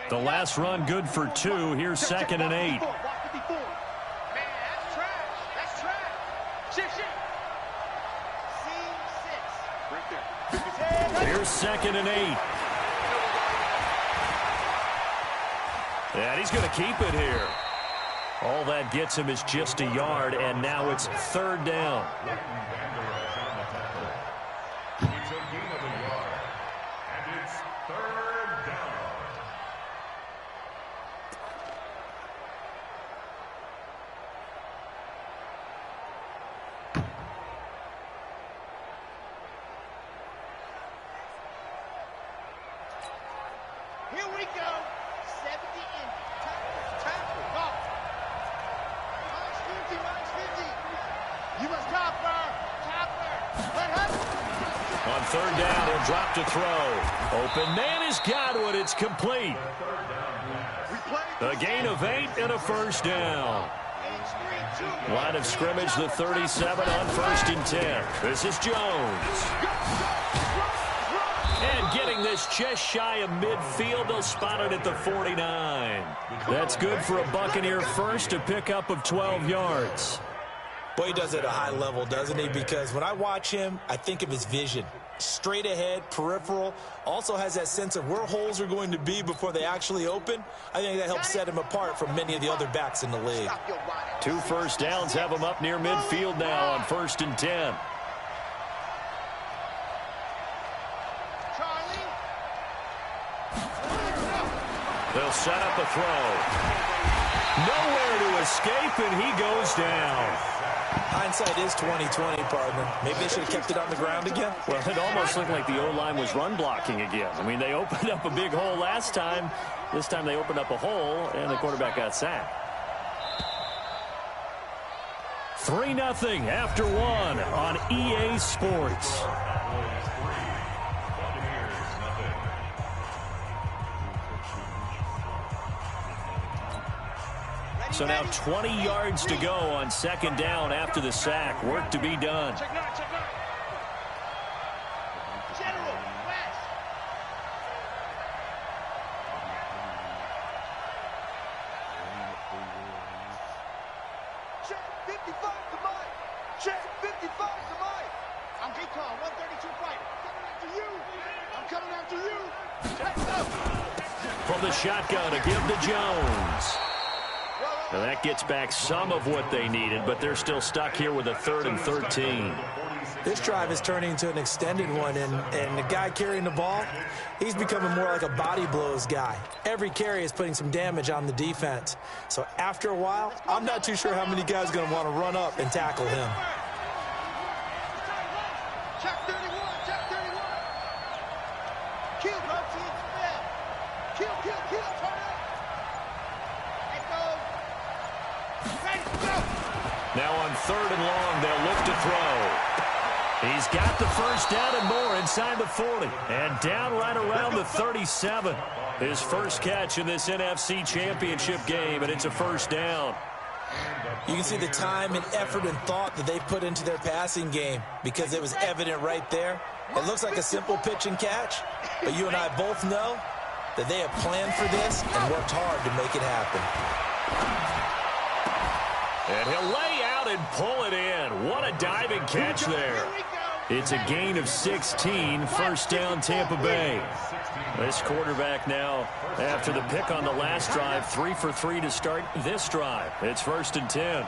The last run good for 2. Here's 2nd and 8. Man, that's trash. That's trash. C6. Here's 2nd and 8. And he's going to keep it here. All that gets him is just a yard, and now it's 3rd down. It's a gain of a yard, and it's 3rd down. Here we go. 70 in. Tackle. Go. Minus 50. You must topper. Let him. On 3rd down, he'll drop to throw. Open man has got one. It's complete. A gain of 8 and a 1st down. Line of scrimmage, the 37 on 1st and 10. This is Jones. And getting this just shy of midfield, they'll spot it at the 49. That's good for a Buccaneer first, a pickup of 12 yards. Boy, he does it at a high level, doesn't he? Because when I watch him, I think of his vision. Straight ahead, peripheral, also has that sense of where holes are going to be before they actually open. I think that helps set him apart from many of the other backs in the league. 2 first downs have him up near midfield now on 1st and 10. They'll set up a throw. Nowhere to escape, and he goes down. Hindsight is 20/20, partner. Maybe they should have kept it on the ground again. Well, it almost looked like the O-line was run blocking again. I mean, they opened up a big hole last time. This time they opened up a hole, and the quarterback got sacked. 3-0 after 1 on EA Sports. So now 20 yards to go on 2nd down after the sack. Work to be done. Check nine. General, West. Check 55 to Mike. Check 55 to Mike. I'm G-Con, 132 fighter. Coming after you. I'm coming after you. Check up. From the shotgun to give to Jones. Now that gets back some of what they needed, but they're still stuck here with a 3rd and 13. This drive is turning into an extended one, and the guy carrying the ball, he's becoming more like a body blows guy. Every carry is putting some damage on the defense. So after a while, I'm not too sure how many guys are going to want to run up and tackle him. Check 31. Kill, bro. Kill. Turn up. Let's go. Ready, go. Now on 3rd and long, they'll look to throw. He's got the 1st down and more inside the 40. And down right around the 37. His first catch in this NFC Championship game, and it's a 1st down. You can see the time and effort and thought that they put into their passing game because it was evident right there. It looks like a simple pitch and catch, but you and I both know that they have planned for this and worked hard to make it happen. And he'll lay out and pull it in. What a diving catch there. It's a gain of 16, 1st down Tampa Bay. This quarterback now, after the pick on the last drive, 3 for 3 to start this drive. It's 1st and 10.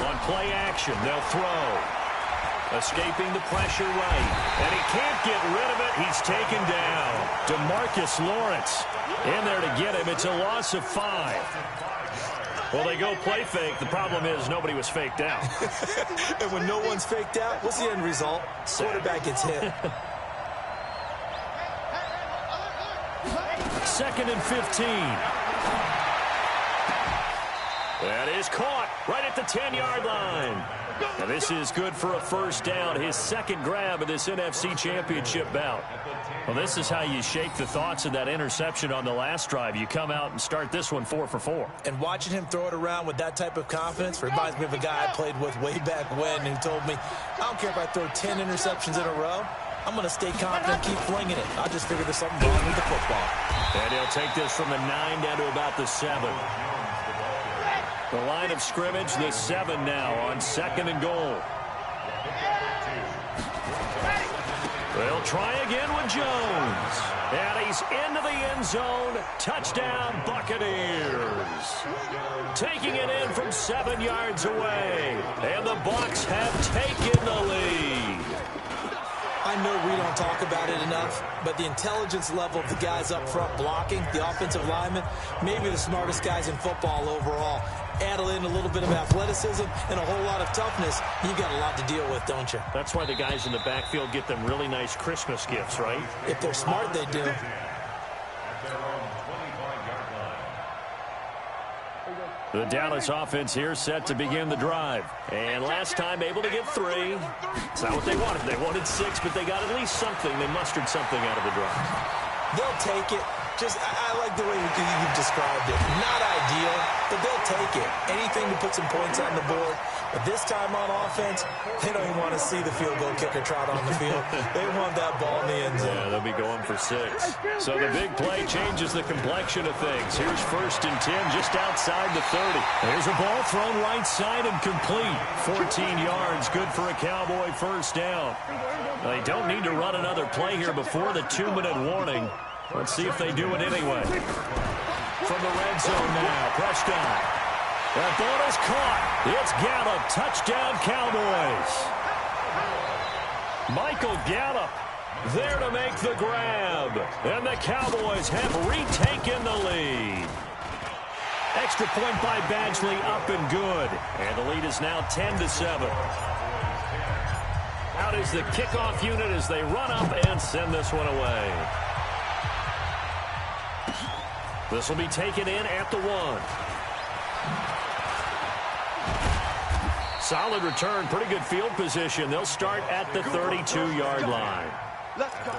On play action, they'll throw. Escaping the pressure right. And he can't get rid of it. He's taken down. DeMarcus Lawrence in there to get him. It's a loss of 5. Well, they go play fake. The problem is nobody was faked out. And when no one's faked out, what's the end result? Quarterback gets hit. 2nd and 15. That is caught right at the 10-yard line. And this is good for a first down, his second grab of this NFC Championship bout. Well, this is how you shake the thoughts of that interception on the last drive. You come out and start this one 4 for 4. And watching him throw it around with that type of confidence reminds me of a guy I played with way back when who told me, I don't care if I throw 10 interceptions in a row. I'm going to stay confident, keep flinging it. I just figured there's something wrong with the football. And he'll take this from the 9 down to about the 7. The line of scrimmage, the 7 now on 2nd and goal. They'll try again with Jones. And he's into the end zone. Touchdown, Buccaneers. Taking it in from 7 yards away. And the Bucs have taken the lead. I know we don't talk about it enough, but the intelligence level of the guys up front blocking, the offensive linemen, maybe the smartest guys in football overall. Add in a little bit of athleticism and a whole lot of toughness, you've got a lot to deal with, don't you? That's why the guys in the backfield get them really nice Christmas gifts, right? If they're smart, they do. The Dallas offense here set to begin the drive. And last time able to get 3. It's not what they wanted. They wanted 6, but they got at least something. They mustered something out of the drive. They'll take it. I like the way you've described it. Not ideal, but they'll take it. Anything to put some points on the board. But this time on offense, they don't even want to see the field goal kicker trot on the field. They want that ball in the end zone. Yeah, they'll be going for 6. So the big play changes the complexion of things. Here's 1st and 10 just outside the 30. There's a ball thrown right side and complete. 14 yards, good for a Cowboy first down. They don't need to run another play here before the 2-minute warning. Let's see if they do it anyway. From the red zone now, Prescott. That ball is caught. It's Gallup. Touchdown, Cowboys. Michael Gallup there to make the grab. And the Cowboys have retaken the lead. Extra point by Badgley, up and good. And the lead is now 10-7. Out is the kickoff unit as they run up and send this one away. This will be taken in at the 1. Solid return, pretty good field position. They'll start at the 32-yard line. Let's go.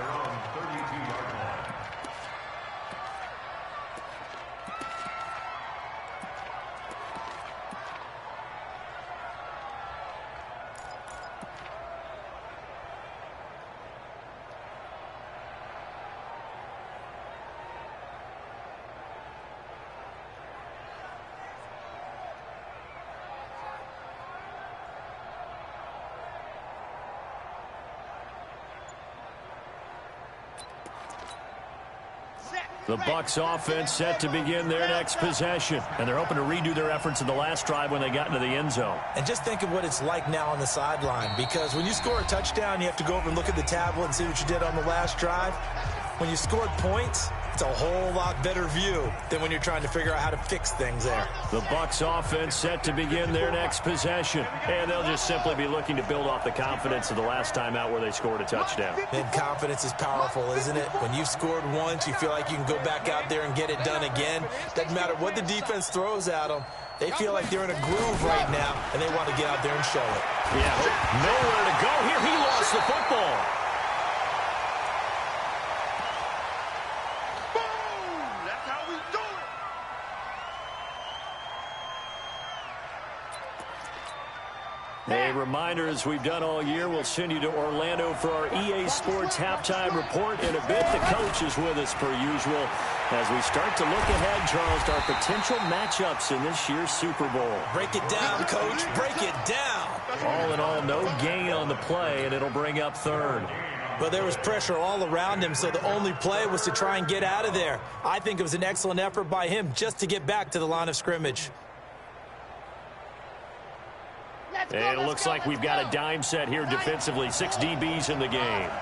The Bucs offense set to begin their next possession. And they're hoping to redo their efforts in the last drive when they got into the end zone. And just think of what it's like now on the sideline. Because when you score a touchdown, you have to go over and look at the tablet and see what you did on the last drive. When you scored points, it's a whole lot better view than when you're trying to figure out how to fix things there. The Bucs offense set to begin their next possession. And they'll just simply be looking to build off the confidence of the last time out where they scored a touchdown. And confidence is powerful, isn't it? When you've scored once, you feel like you can go back out there and get it done again. Doesn't matter what the defense throws at them. They feel like they're in a groove right now, and they want to get out there and show it. Yeah, nowhere to go here. He lost the football. A reminder, as we've done all year, we'll send you to Orlando for our EA Sports halftime report. In a bit, the coach is with us per usual as we start to look ahead, Charles, to our potential matchups in this year's Super Bowl. Break it down, Coach. Break it down. All in all, no gain on the play, and it'll bring up 3rd. But there was pressure all around him, so the only play was to try and get out of there. I think it was an excellent effort by him just to get back to the line of scrimmage. And it looks like we've got a dime set here defensively. 6 DBs in the game. 55.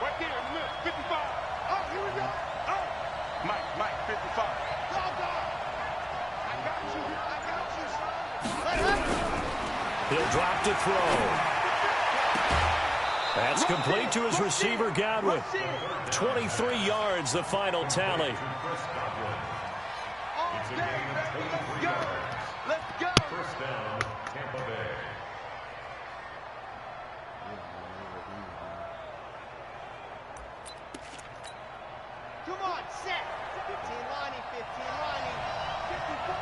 Right there in the middle. 55. Oh, here we go. Oh. Mike, 55. Go. I got you. He'll drop to throw. That's complete to his receiver, Godwin. 23 yards, the final tally. All day, Set. 15 lining, 15 lining. 54.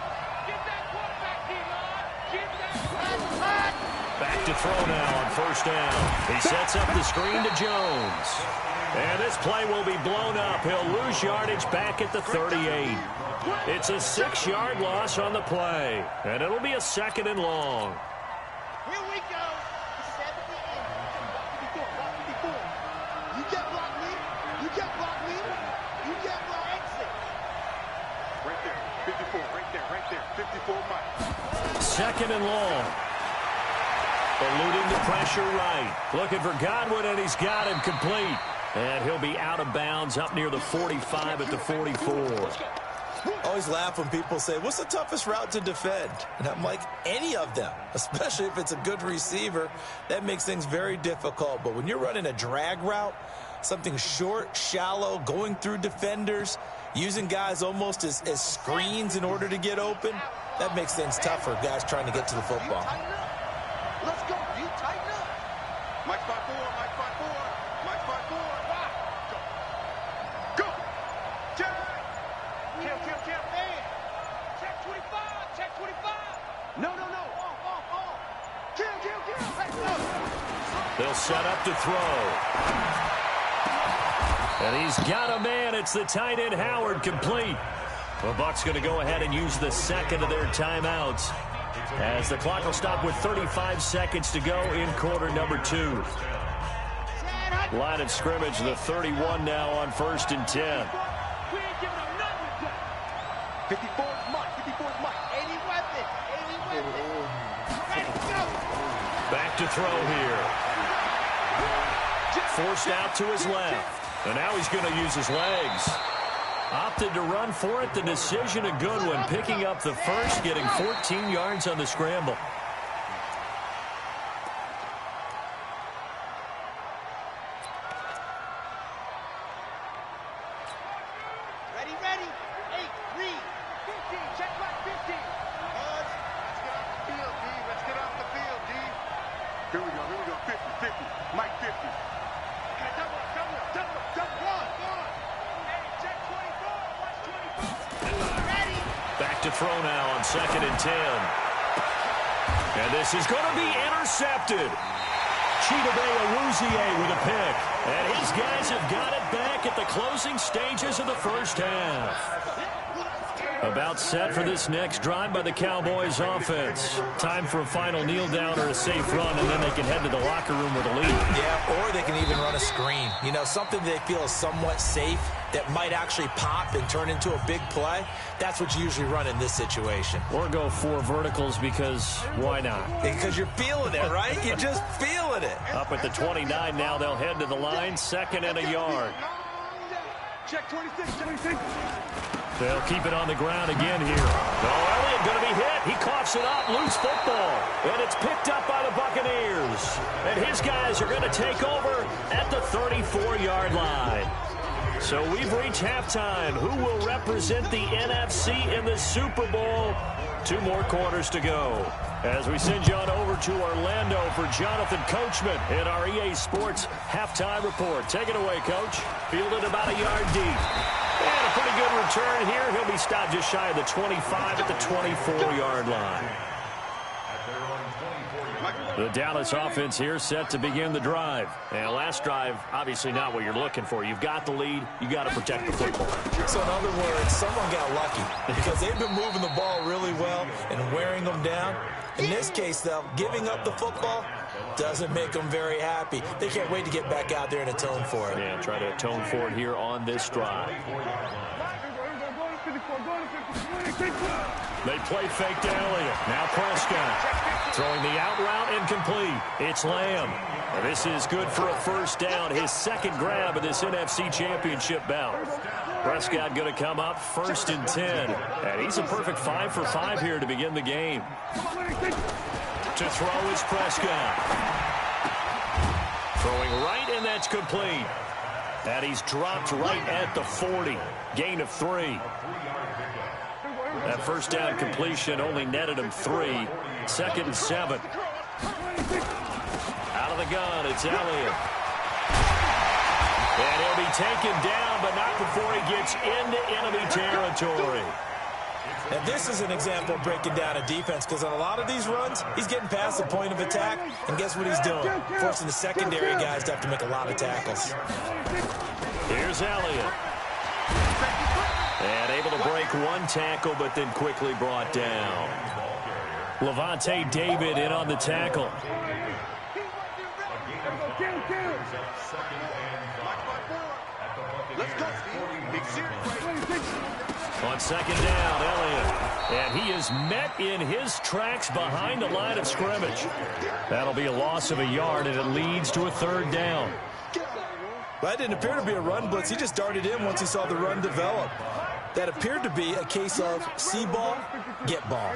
Get that quarterback, D-line. Get that Back to throw now on first down. He sets up the screen to Jones. And this play will be blown up. He'll lose yardage back at the 38. It's a 6-yard loss on the play. And it'll be a 2nd and long. Here we go. 70 in. You can't block me. You can't block me. You can't block exit. Right there. 54. Right there. Right there. 54 Mike. 2nd and long. Eluding the pressure right. Looking for Godwin, and he's got him complete. And he'll be out of bounds up near the 45 at the 44. Always laugh when people say, what's the toughest route to defend? And I'm like, any of them, especially if it's a good receiver. That makes things very difficult. But when you're running a drag route, something short, shallow, going through defenders, using guys almost as screens in order to get open, that makes things tough for guys trying to get to the football. Let's go. You tighten up. Mike 5-4. Mike 5-4. Mike 5-4. Go. Check. Kill. Man. Check 25. Check 25. No. Off. Kill. Let's go. They'll set up to throw. And he's got a man. It's the tight end Howard, complete. The Bucs going to go ahead and use the 2nd of their timeouts, as the clock will stop with 35 seconds to go in quarter number 2. Line of scrimmage, the 31 now on 1st and 10. We ain't giving up nothing. 54 is Mike. 54 is Mike. 80 weapon. Ready, go. Back to throw here. Forced out to his left. And now he's going to use his legs. Opted to run for it. The decision, a good one. Picking up the first, getting 14 yards on the scramble. Ready. 8, read. 15, check back 15. Let's get off the field, D. Here we go. 50. Mike 50. Double. Run. Hey, check 24. Watch 24. Ready. Back to throw now on 2nd and 10. And this is going to be intercepted. Chidobe Awuzie with a pick. And his guys have got it back at the closing stages of the first half. About set for this next drive by the Cowboys offense. Time for a final kneel down or a safe run, and then they can head to the locker room with a lead. Yeah, or they can even run a screen. You know, something they feel is somewhat safe that might actually pop and turn into a big play. That's what you usually run in this situation. Or go 4 verticals, because why not? Because you're feeling it, right? You're just feeling it. Up at the 29 now, they'll head to the line, 2nd and a yard. Check 26. They'll keep it on the ground again here. Oh, Elliott going to be hit. He coughs it up. Loose football. And it's picked up by the Buccaneers. And his guys are going to take over at the 34-yard line. So we've reached halftime. Who will represent the NFC in the Super Bowl? 2 more quarters to go. As we send you on over to Orlando for Jonathan Coachman in our EA Sports halftime report. Take it away, Coach. Fielded about a yard deep. And a pretty good return here. He'll be stopped just shy of the 25 at the 24-yard line. The Dallas offense here set to begin the drive. And last drive, obviously not what you're looking for. You've got the lead. You got to protect the football. So in other words, someone got lucky because they've been moving the ball really well and wearing them down. In this case, though, giving up the football doesn't make them very happy. They can't wait to get back out there and atone for it. Yeah, try to atone for it here on this drive. They play fake to Elliott. Now Prescott throwing the out route incomplete. It's Lamb. This is good for a first down. His 2nd grab of this NFC Championship bout. Prescott going to come up 1st and 10. And he's a perfect 5 for 5 here to begin the game. To throw is Prescott. Throwing right, and that's complete. And he's dropped right at the 40. Gain of 3. That first down completion only netted him 3. 2nd and 7. Out of the gun, it's Elliott. And he'll be taken down, but not before he gets into enemy territory. And this is an example of breaking down a defense, because on a lot of these runs, he's getting past the point of attack, and guess what he's doing? Forcing the secondary guys to have to make a lot of tackles. Here's Elliott. And able to break one tackle, but then quickly brought down. Levante David in on the tackle. On second down, Elliott. And he is met in his tracks behind the line of scrimmage. That'll be a loss of a yard, and it leads to a third down. Well, that didn't appear to be a run blitz. He just darted in once he saw the run develop. That appeared to be a case of see ball, get ball.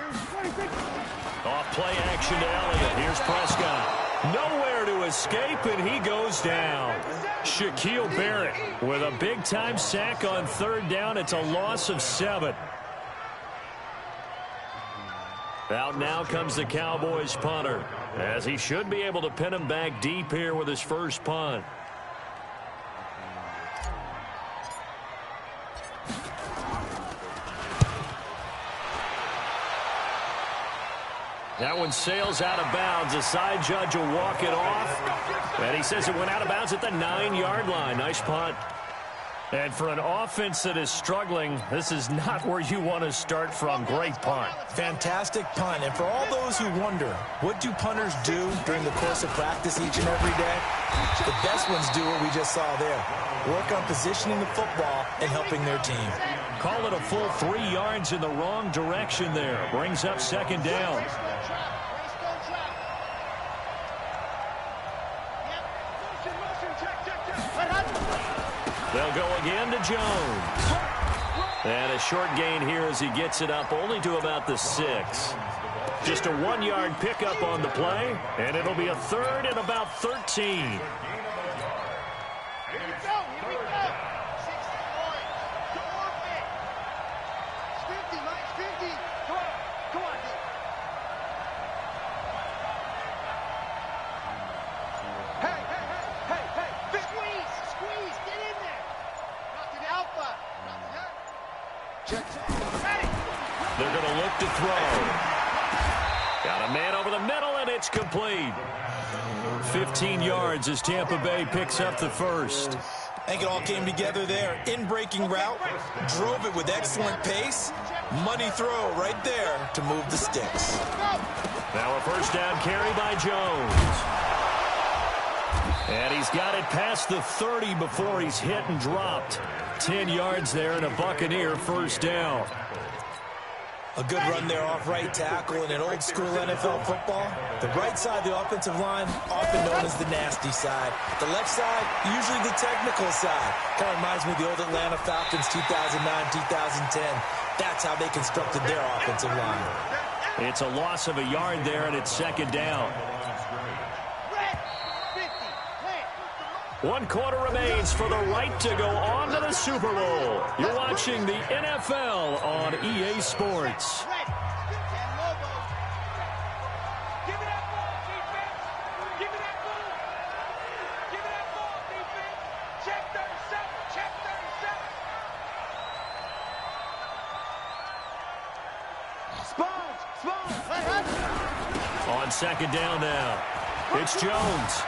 Off play action to Elliott. Here's Prescott. Nowhere to escape, and he goes down. Shaquille Barrett with a big-time sack on third down. It's a loss of 7. Out now comes the Cowboys punter, as he should be able to pin him back deep here with his first punt. That one sails out of bounds. The side judge will walk it off. And he says it went out of bounds at the 9-yard line. Nice punt. And for an offense that is struggling, this is not where you want to start from. Great punt. Fantastic punt. And for all those who wonder, what do punters do during the course of practice each and every day? The best ones do what we just saw there. Work on positioning the football and helping their team. Call it a full 3 yards in the wrong direction there. Brings up second down. They'll go again to Jones. And a short gain here as he gets it up only to about the 6. Just a 1-yard pickup on the play, and it'll be a third and about 13. They're going to look to throw. Got a man over the middle, and it's complete. 15 yards as Tampa Bay picks up the first. I think it all came together there. In-breaking route, drove it with excellent pace. Money throw right there to move the sticks. Now a first down carry by Jones. And he's got it past the 30 before he's hit and dropped. 10 yards there and a Buccaneer first down. A good run there off right tackle in an old-school NFL football. The right side of the offensive line, often known as the nasty side. The left side, usually the technical side. Kind of reminds me of the old Atlanta Falcons 2009-2010. That's how they constructed their offensive line. It's a loss of a yard there, and it's second down. 1 quarter remains for the right to go on to the Super Bowl. You're watching the NFL on EA Sports. On second down now, it's Jones.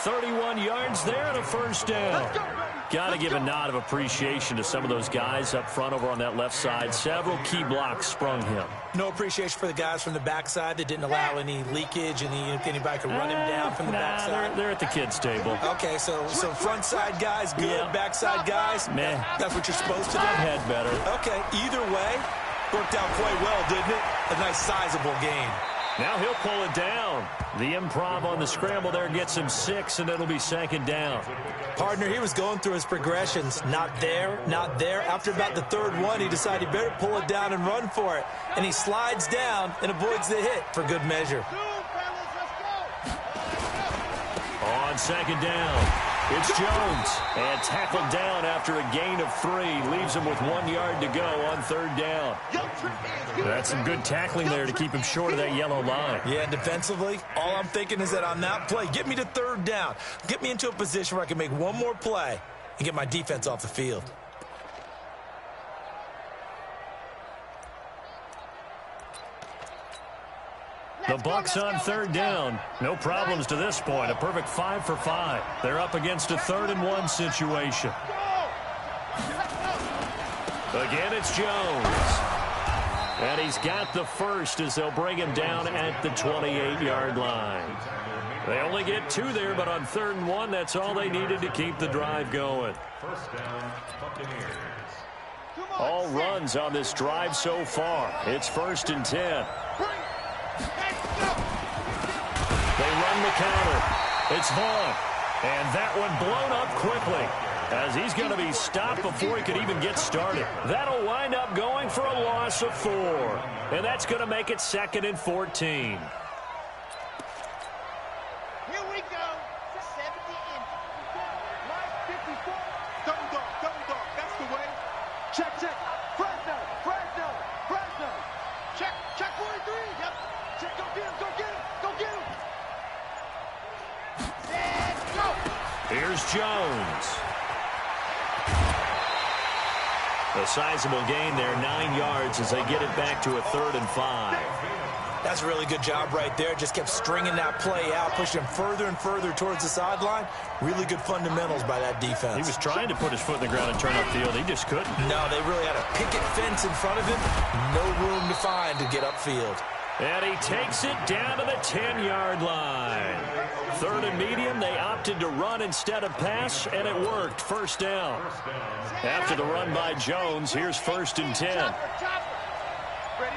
31 yards there and a first down. Got to give a nod of appreciation to some of those guys up front over on that left side. Several key blocks sprung him. No appreciation for the guys from the backside that didn't allow any leakage and anybody could run him down from the backside. They're at the kids' table. Okay, so front side guys good, yeah. Backside guys, meh. That's what you're supposed to do. Head better. Okay, either way, worked out quite well, didn't it? A nice sizable gain. Now he'll pull it down. The improv on the scramble there gets him 6, and it'll be second down. Partner, he was going through his progressions. Not there, not there. After about the third one, he decided he better pull it down and run for it. And he slides down and avoids the hit for good measure. On second down, It's Jones. And tackled down after a gain of 3. Leaves him with 1 yard to go on 3rd down. That's some good tackling there to keep him short of that yellow line. Yeah, and defensively, all I'm thinking is that on that play, get me to 3rd down. Get me into a position where I can make one more play and get my defense off the field. The Bucs on 3rd down. No problems to this point. A perfect 5 for 5. They're up against a 3rd and 1 situation. Again, it's Jones. And he's got the first as they'll bring him down at the 28-yard line. They only get 2 there, but on 3rd and 1, that's all they needed to keep the drive going. First down, Buccaneers. All runs on this drive so far. It's 1st and 10. They run the counter. It's Vaughn. And that one blown up quickly as he's going to be stopped before he could even get started. That'll wind up going for a loss of 4. And that's going to make it 2nd and 14. Here we go. 70 in. Line 54. Double dog, double dog. That's the way. Check, check. Fresno, Fresno, Fresno. Check, check 43. Yep. Check, go get him, go get him, go get him. Set, go. Here's Jones. A sizable gain there, 9 yards as they get it back to a 3rd and 5. That's a really good job right there. Just kept stringing that play out, pushing him further and further towards the sideline. Really good fundamentals by that defense. He was trying to put his foot in the ground and turn upfield. He just couldn't. No, they really had a picket fence in front of him. No room to find to get upfield. And he takes it down to the 10-yard line. 3rd and medium, they opted to run instead of pass, and it worked. 1st down. After the run by Jones, here's 1st and 10. Ready?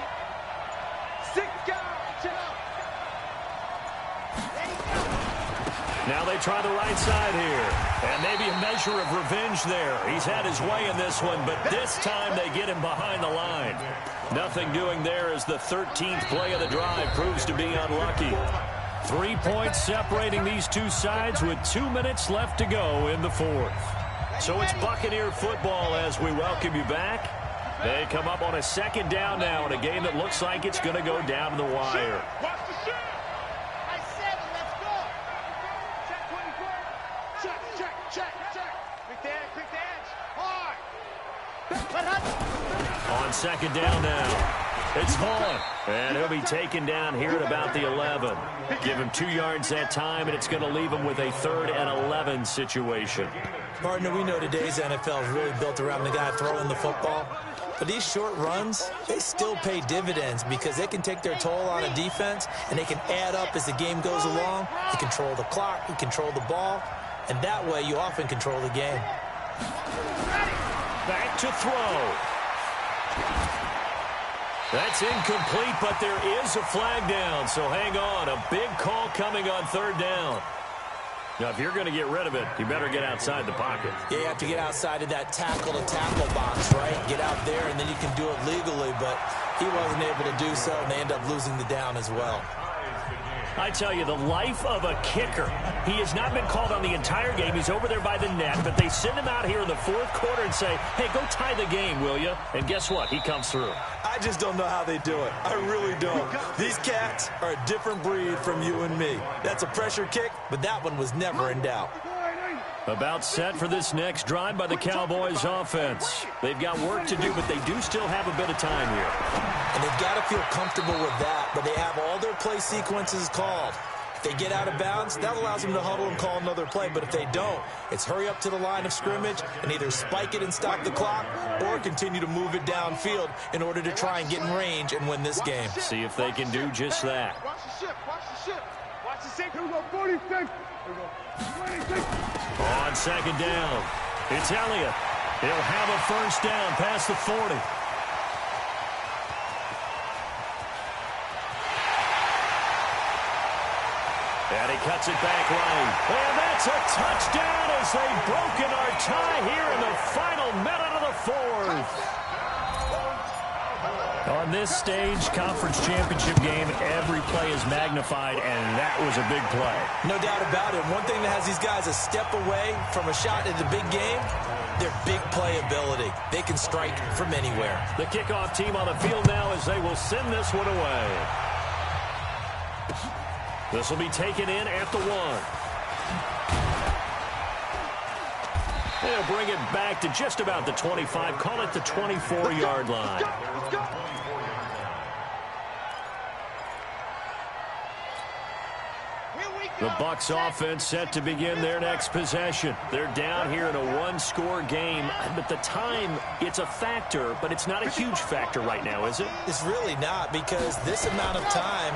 6 guys. Now they try the right side here. And maybe a measure of revenge there. He's had his way in this one, but this time they get him behind the line. Nothing doing there as the 13th play of the drive proves to be unlucky. 3 points separating these two sides with 2 minutes left to go in the 4th. So it's Buccaneer football as we welcome you back. They come up on a 2nd down now in a game that looks like it's going to go down to the wire. Watch the shot. I said it, let's go. Check 24. Check, check, check, check. Quick the edge. Hard. On 2nd down now. It's Vaughn. And he'll be taken down here at about the 11. Give him 2 yards that time, and it's going to leave him with a 3rd and 11 situation. Partner, we know today's NFL is really built around the guy throwing the football. But these short runs, they still pay dividends because they can take their toll on a defense, and they can add up as the game goes along. You control the clock, you control the ball, and that way you often control the game. Back to throw. That's incomplete, but there is a flag down, so hang on. A big call coming on 3rd down. Now, if you're going to get rid of it, you better get outside the pocket. Yeah, you have to get outside of that tackle-to-tackle box, right? Get out there, and then you can do it legally, but he wasn't able to do so, and they end up losing the down as well. I tell you, the life of a kicker. He has not been called on the entire game. He's over there by the net, but they send him out here in the 4th quarter and say, hey, go tie the game, will you? And guess what? He comes through. I just don't know how they do it. I really don't. These cats are a different breed from you and me. That's a pressure kick, but that one was never in doubt. About set for this next drive by the Cowboys offense. They've got work to do, but they do still have a bit of time here. And they've got to feel comfortable with that, but they have all their play sequences called. If they get out of bounds, that allows them to huddle and call another play. But if they don't, it's hurry up to the line of scrimmage and either spike it and stop the clock or continue to move it downfield in order to try and get in range and win this game. See if they can do just that. Watch the ship, watch the ship. Watch the ship. Here we go, 46. Here we go. 26. On 2nd down, it's Elliott. He'll have a 1st down past the 40. And he cuts it back right. And that's a touchdown as they've broken our tie here in the final minute of the 4th. On this stage, conference championship game, every play is magnified, and that was a big play. No doubt about it. One thing that has these guys a step away from a shot in the big game, their big play ability. They can strike from anywhere. The kickoff team on the field now as they will send this one away. This will be taken in at the 1. They'll bring it back to just about the 25. Call it the 24-yard line. Let's go. The Bucs offense set to begin their next possession. They're down here in a one-score game, but the time, it's a factor, but it's not a huge factor right now, is it? It's really not, because this amount of time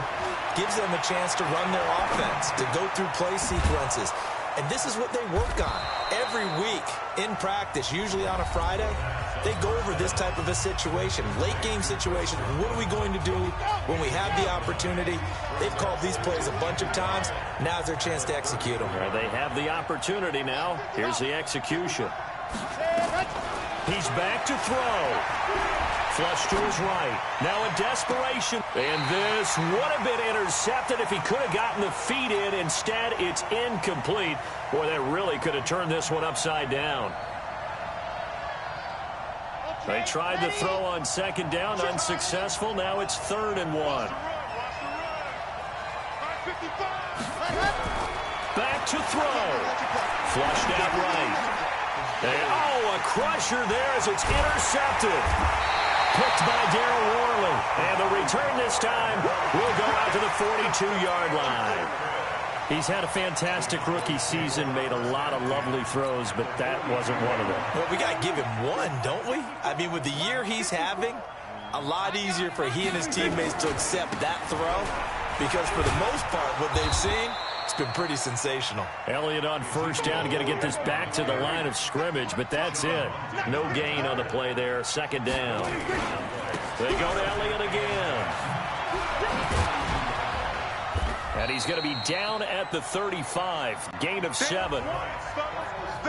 gives them a chance to run their offense, to go through play sequences. And this is what they work on every week in practice, usually on a Friday. They go over this type of a situation, late game situation. What are we going to do when we have the opportunity? They've called these plays a bunch of times. Now's their chance to execute them. Well, they have the opportunity now. Here's the execution. He's back to throw. Flush to his right. Now in desperation. And this would have been intercepted if he could have gotten the feet in. Instead, it's incomplete. Boy, that really could have turned this one upside down. They tried the throw on second down, unsuccessful. Now it's 3rd and 1. Back to throw. Flushed out right. And, oh, a crusher there as it's intercepted. Picked by Darryl Worley. And the return this time will go out to the 42-yard line. He's had a fantastic rookie season, made a lot of lovely throws, but that wasn't one of them. Well, we got to give him one, don't we? I mean, with the year he's having, a lot easier for he and his teammates to accept that throw, because for the most part, what they've seen, it's been pretty sensational. Elliott on first down, going to get this back to the line of scrimmage, but that's it. No gain on the play there, 2nd down. They go to Elliott again. And he's going to be down at the 35, gain of 7.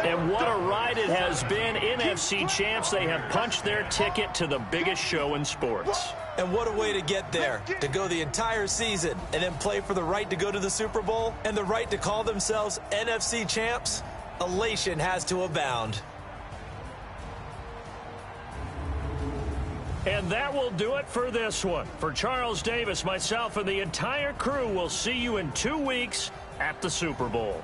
And what a ride it has been. NFC champs, they have punched their ticket to the biggest show in sports. And what a way to get there, to go the entire season and then play for the right to go to the Super Bowl and the right to call themselves NFC champs. Elation has to abound. And that will do it for this one. For Charles Davis, myself, and the entire crew, will see you in 2 weeks at the Super Bowl.